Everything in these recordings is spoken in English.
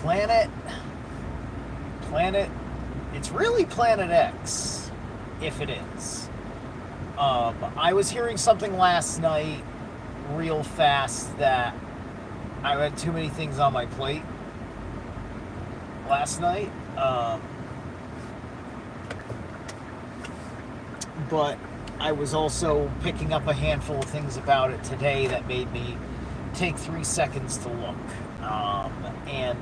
Planet, planet, it's really Planet X, if it is. I was hearing something last night, real fast, that I had too many things on my plate last night. But I was also picking up a handful of things about it today that made me take 3 seconds to look. And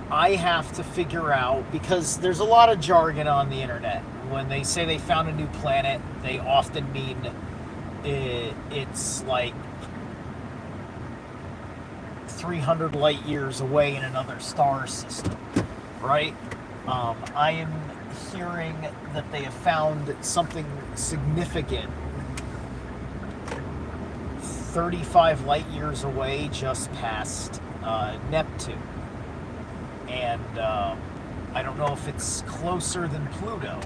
I have to figure out, because there's a lot of jargon on the internet. When they say they found a new planet, they often mean it's like 300 light years away in another star system, right? I am hearing that they have found something significant 35 light years away, just past Neptune. And I don't know if it's closer than Pluto.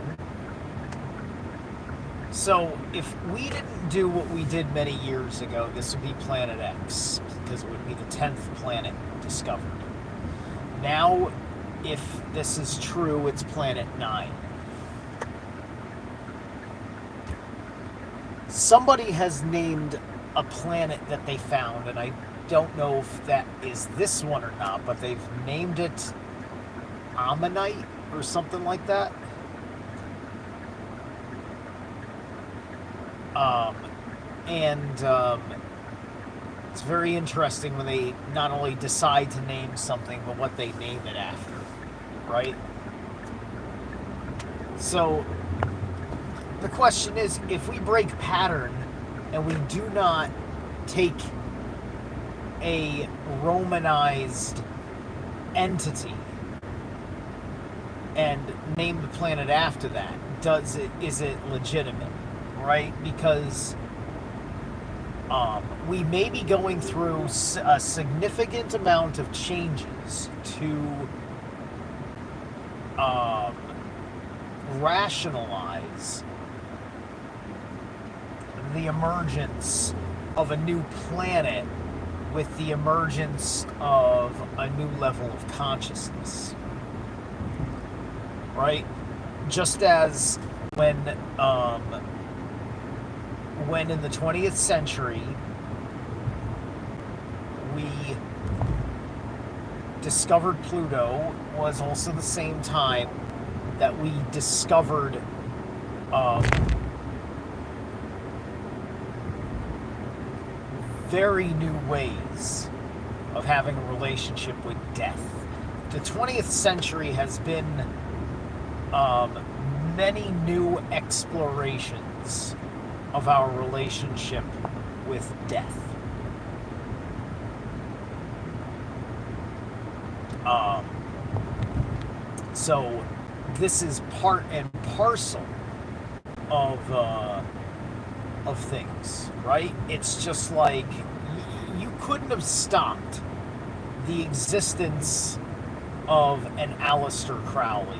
So if we didn't do what we did many years ago, this would be Planet X, because it would be the 10th planet discovered. Now, if this is true, it's Planet 9. Somebody has named a planet that they found, and I don't know if that is this one or not, but they've named it Ammonite or something like that. It's very interesting when they not only decide to name something, but what they name it after, right? So the question is, if we break pattern and we do not take a Romanized entity and name the planet after that, is it legitimate, right? Because we may be going through a significant amount of changes to rationalize the emergence of a new planet with the emergence of a new level of consciousness, right? Just as when in the 20th century we discovered Pluto, was also the same time that we discovered very new ways of having a relationship with death. The 20th century has been many new explorations of our relationship with death. So this is part and parcel of things, right? It's just like you couldn't have stopped the existence of an Aleister Crowley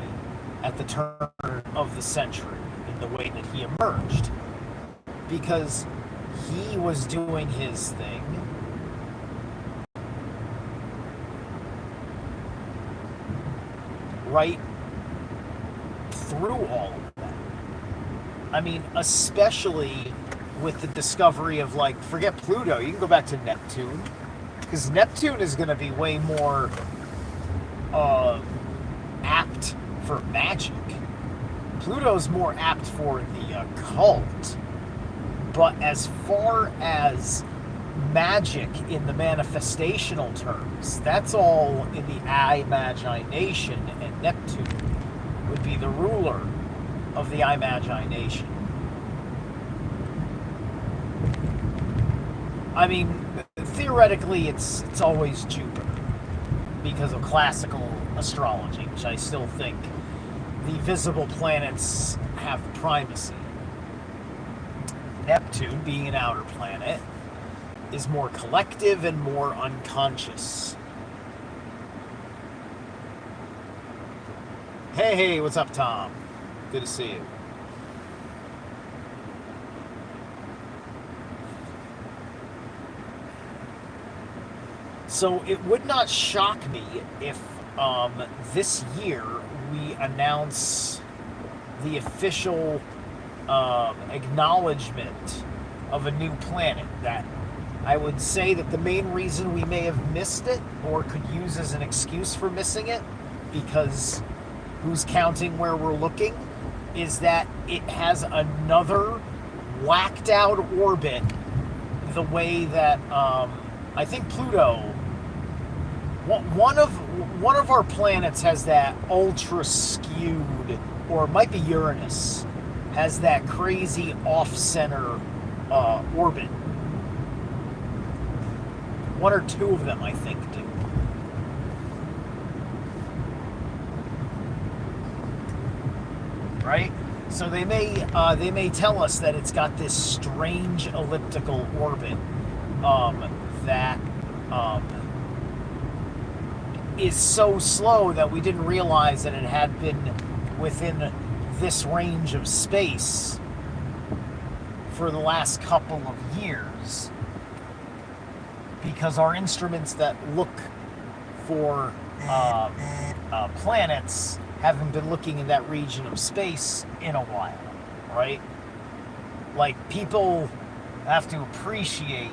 at the turn of the century in the way that he emerged, because he was doing his thing right through all of that. I mean, especially with the discovery of, like, forget Pluto, you can go back to Neptune, because Neptune is going to be way more apt for magic. Pluto's more apt for the occult. But as far as magic in the manifestational terms, that's all in the Imagination, and Neptune would be the ruler of the Imagination. I mean, theoretically, it's always Jupiter because of classical astrology, which I still think the visible planets have primacy. Neptune, being an outer planet, is more collective and more unconscious. Hey, what's up, Tom? Good to see you. So it would not shock me if this year we announce the official acknowledgement of a new planet. That I would say that the main reason we may have missed it, or could use as an excuse for missing it, because who's counting where we're looking, is that it has another whacked out orbit the way that I think Pluto, one of our planets has that ultra skewed, or it might be Uranus, has that crazy off-center orbit. One or two of them, I think, do. Right? So they may tell us that it's got this strange elliptical orbit that is so slow that we didn't realize that it had been within this range of space for the last couple of years, because our instruments that look for planets haven't been looking in that region of space in a while, right? Like, people have to appreciate,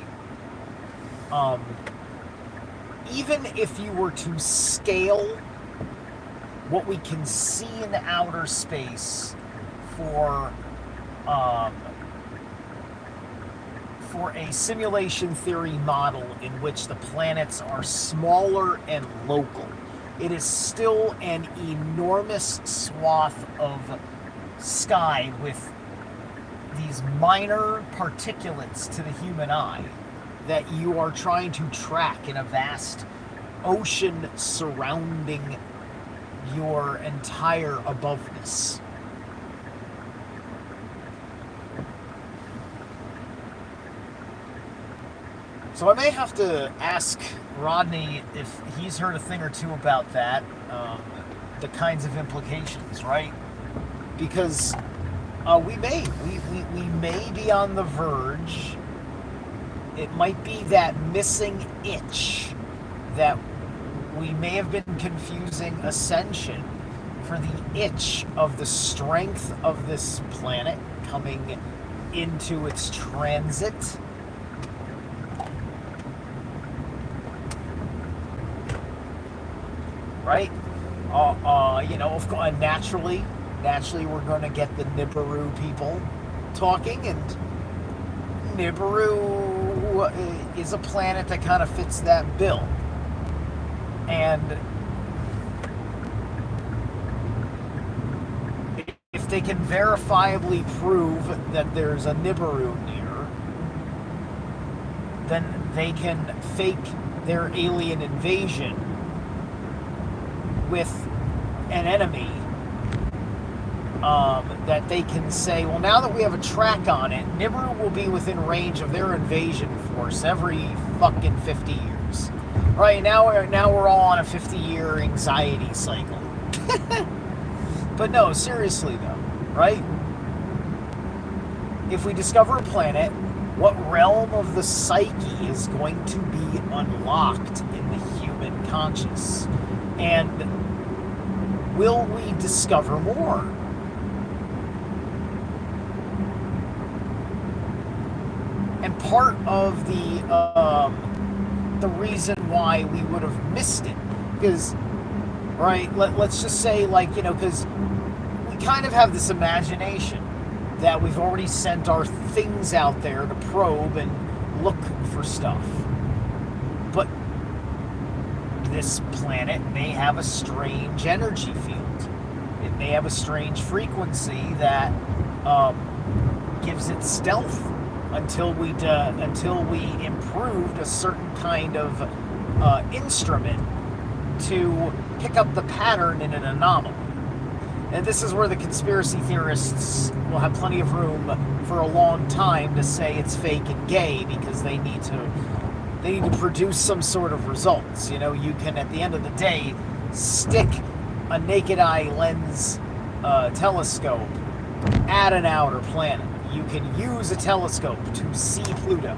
even if you were to scale what we can see in outer space for a simulation theory model in which the planets are smaller and local, it is still an enormous swath of sky with these minor particulates to the human eye that you are trying to track in a vast ocean surrounding your entire aboveness. So I may have to ask Rodney if he's heard a thing or two about that, the kinds of implications, right? Because we may be on the verge. It might be that missing itch that we may have been confusing ascension for the itch of the strength of this planet coming into its transit. Right? Of course, naturally, we're going to get the Nibiru people talking, and Nibiru is a planet that kind of fits that bill. And if they can verifiably prove that there's a Nibiru near, then they can fake their alien invasion with an enemy that they can say, well, now that we have a track on it, Nibiru will be within range of their invasion force every fucking 50 years. Right, now we're all on a 50-year anxiety cycle. But no, seriously though, right? If we discover a planet, what realm of the psyche is going to be unlocked in the human conscious? And will we discover more? And part of the reason why we would have missed it, because, right, let's just say, because we kind of have this imagination that we've already sent our things out there to probe and look for stuff. But this planet may have a strange energy field. It may have a strange frequency that gives it stealth until we improved a certain kind of instrument to pick up the pattern in an anomaly. And this is where the conspiracy theorists will have plenty of room for a long time to say it's fake and gay, because they need to produce some sort of results. You can, at the end of the day, stick a naked eye lens telescope at an outer planet. You can use a telescope to see Pluto.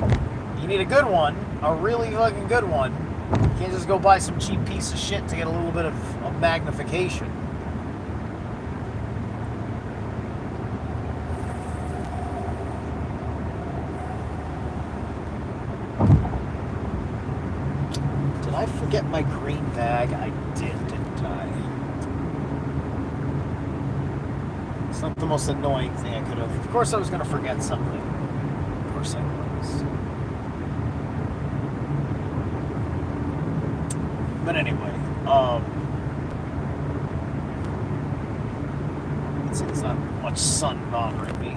You need a good one, a really fucking good one, You can't just go buy some cheap piece of shit to get a little bit of magnification. Did I forget my green bag? I did, didn't I? It's not the most annoying thing I could have. Of course I was going to forget something. Of course I was. But anyway, it's not much sun bothering me.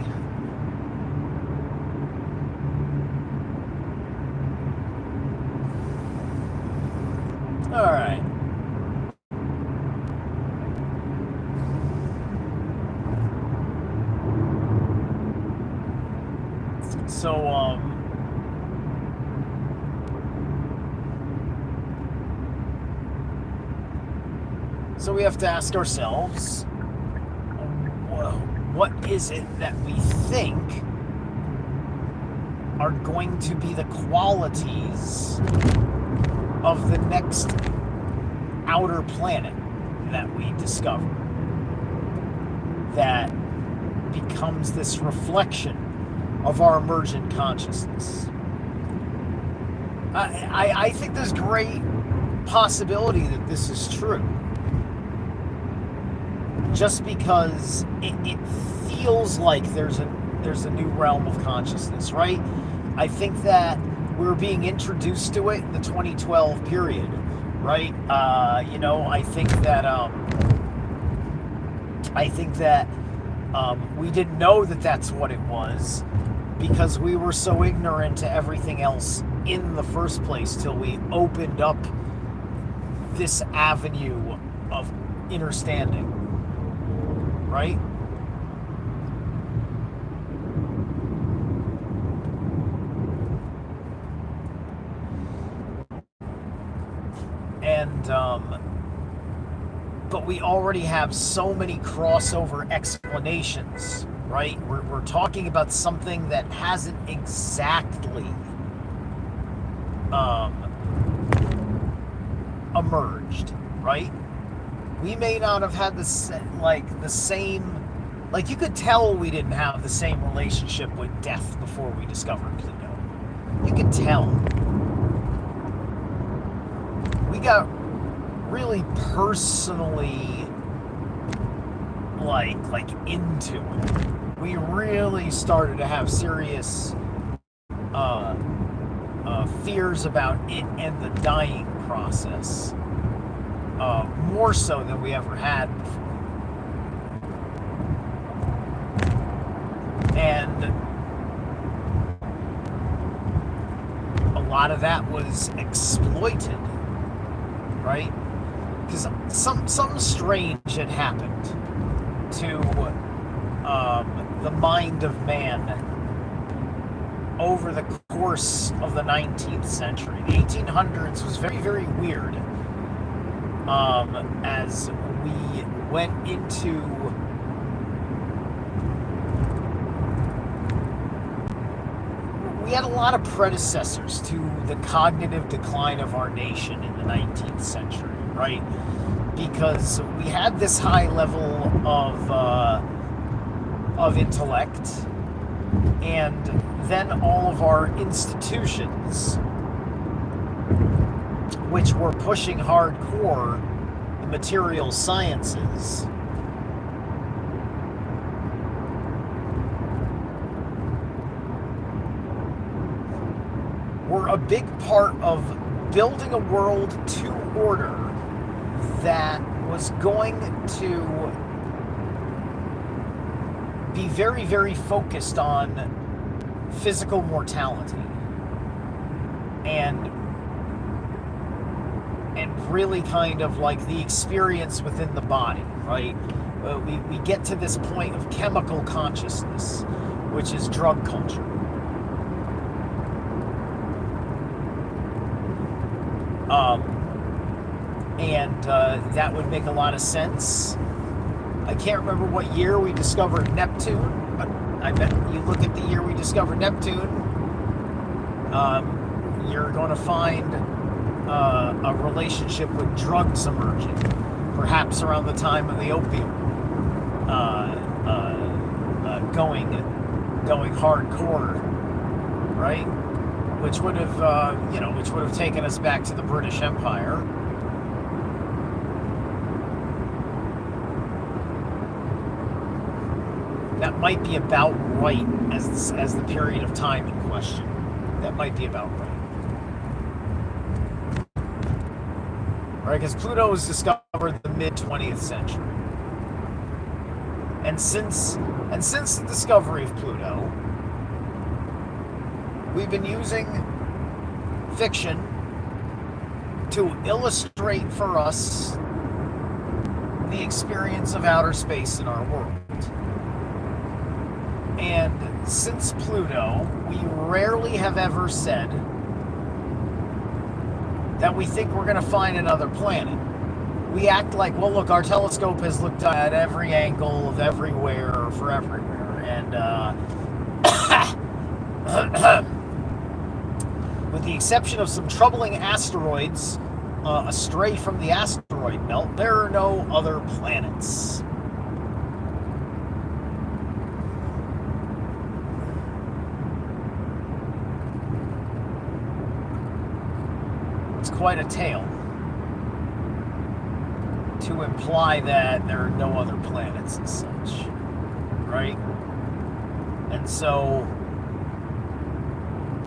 All right. So we have to ask ourselves, what is it that we think are going to be the qualities of the next outer planet that we discover that becomes this reflection of our emergent consciousness? I think there's great possibility that this is true. Just because it feels like there's a new realm of consciousness, right? I think that we're being introduced to it in the 2012 period, right? I think that we didn't know that that's what it was because we were so ignorant to everything else in the first place till we opened up this avenue of understanding. Right? And, but we already have so many crossover explanations, right? We're talking about something that hasn't exactly emerged, right? We may not have had the same, you could tell we didn't have the same relationship with death before we discovered Pluto. You could tell. We got really personally into it. We really started to have serious fears about it and the dying process. More so than we ever had before. And a lot of that was exploited, right? Because something strange had happened to the mind of man over the course of the 19th century. The 1800s was very, very weird. As we went into we had a lot of predecessors to the cognitive decline of our nation in the 19th century, right? Because we had this high level of intellect, and then all of our institutions, which were pushing hardcore the material sciences, were a big part of building a world to order that was going to be very, very focused on physical mortality and really kind of the experience within the body, right? We get to this point of chemical consciousness, which is drug culture. That would make a lot of sense. I can't remember what year we discovered Neptune, but I bet you look at the year we discovered Neptune, you're going to find a relationship with drugs emerging, perhaps around the time of the opium going hardcore, right? Which would have taken us back to the British Empire. That might be about right as the period of time in question. That might be about right. Right, because Pluto was discovered in the mid 20th century. And since the discovery of Pluto, we've been using fiction to illustrate for us the experience of outer space in our world. And since Pluto, we rarely have ever said that we think we're going to find another planet. We act like, well, look, our telescope has looked at every angle of everywhere for everywhere. And with the exception of some troubling asteroids astray from the asteroid belt, there are no other planets. It's quite a tale to imply that there are no other planets as such, right? And so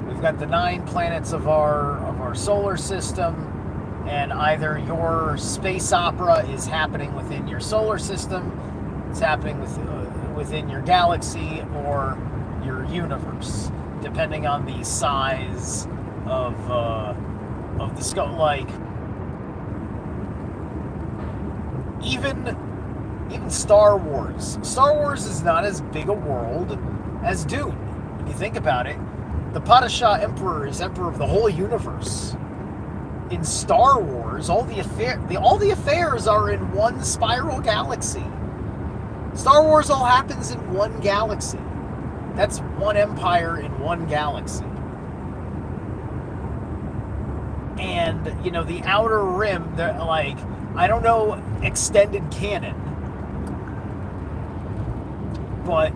we've got the 9 planets of our solar system, and either your space opera is happening within your solar system, it's happening within your galaxy or your universe, depending on the size of the scope. Like even Star Wars. Star Wars is not as big a world as Dune. When you think about it, the Padishah Emperor is emperor of the whole universe. In Star Wars, all the affairs are in one spiral galaxy. Star Wars all happens in one galaxy. That's one empire in one galaxy. And, the Outer Rim, like, I don't know extended canon, but,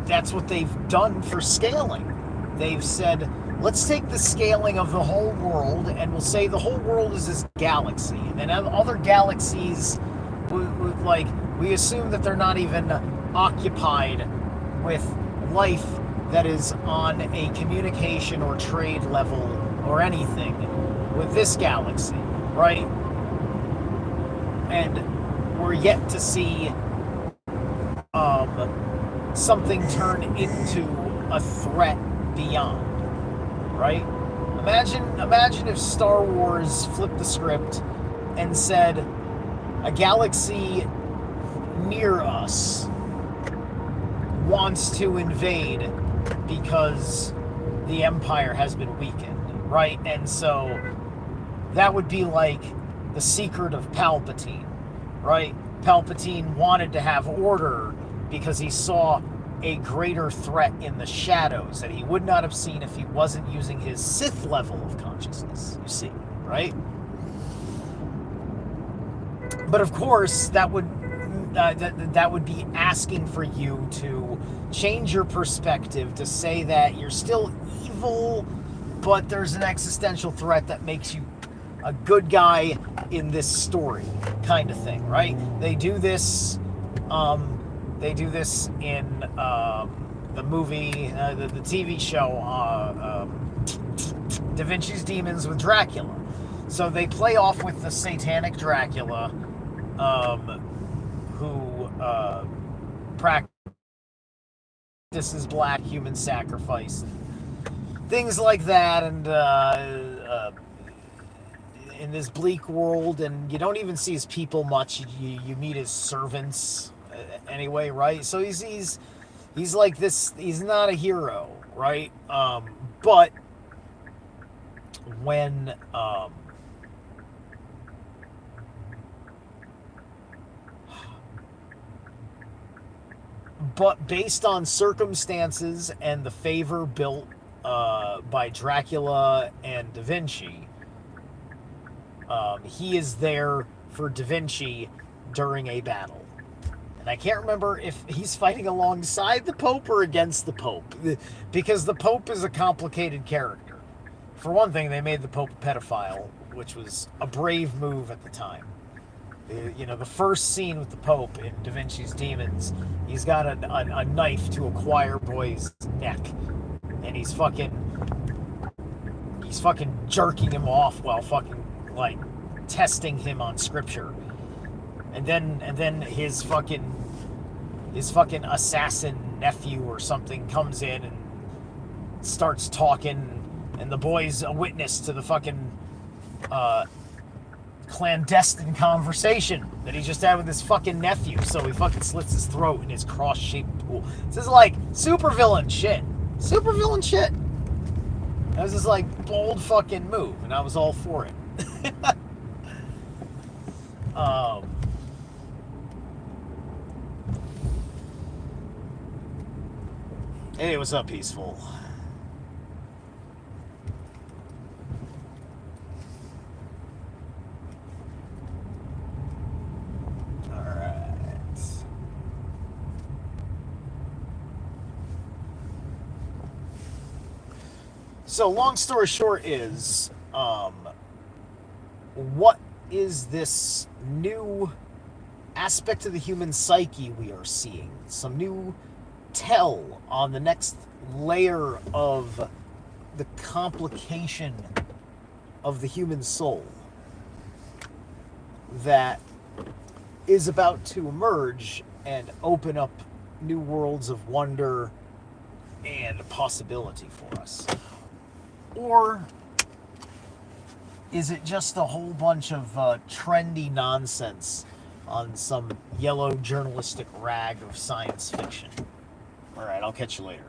that's what they've done for scaling. They've said, let's take the scaling of the whole world, and we'll say the whole world is this galaxy. And then other galaxies, we assume that they're not even occupied with life that is on a communication or trade level or anything with this galaxy, right? And we're yet to see something turn into a threat beyond, right? Imagine if Star Wars flipped the script and said a galaxy near us wants to invade because the Empire has been weakened, right? And so that would be like the secret of Palpatine, right? Palpatine wanted to have order because he saw a greater threat in the shadows that he would not have seen if he wasn't using his Sith level of consciousness, you see, right? But of course, that would be asking for you to change your perspective to say that you're still evil, but there's an existential threat that makes you a good guy in this story, kind of thing, right? They do this in the movie, the TV show, Da Vinci's Demons with Dracula. So they play off with the satanic Dracula, who practices black human sacrifice, things like that, and in this bleak world, and you don't even see his people much. You meet his servants anyway, right? So he's like this. He's not a hero, right? But when but based on circumstances and the favor built by Dracula and Da Vinci. He is there for Da Vinci during a battle. And I can't remember if he's fighting alongside the Pope or against the Pope, because the Pope is a complicated character. For one thing, they made the Pope a pedophile, which was a brave move at the time. The first scene with the Pope in Da Vinci's Demons, he's got a knife to a choir boy's neck, and he's fucking jerking him off while fucking like testing him on scripture. And then his fucking assassin nephew or something comes in and starts talking, and the boy's a witness to the fucking clandestine conversation that he just had with his fucking nephew. So he fucking slits his throat in his cross-shaped pool. This is like supervillain shit. Supervillain shit. That was this like bold fucking move, and I was all for it. Hey, what's up, Peaceful? Alright. So, long story short is, what is this new aspect of the human psyche we are seeing? Some new tell on the next layer of the complication of the human soul that is about to emerge and open up new worlds of wonder and possibility for us. Or is it just a whole bunch of trendy nonsense on some yellow journalistic rag of science fiction? All right, I'll catch you later.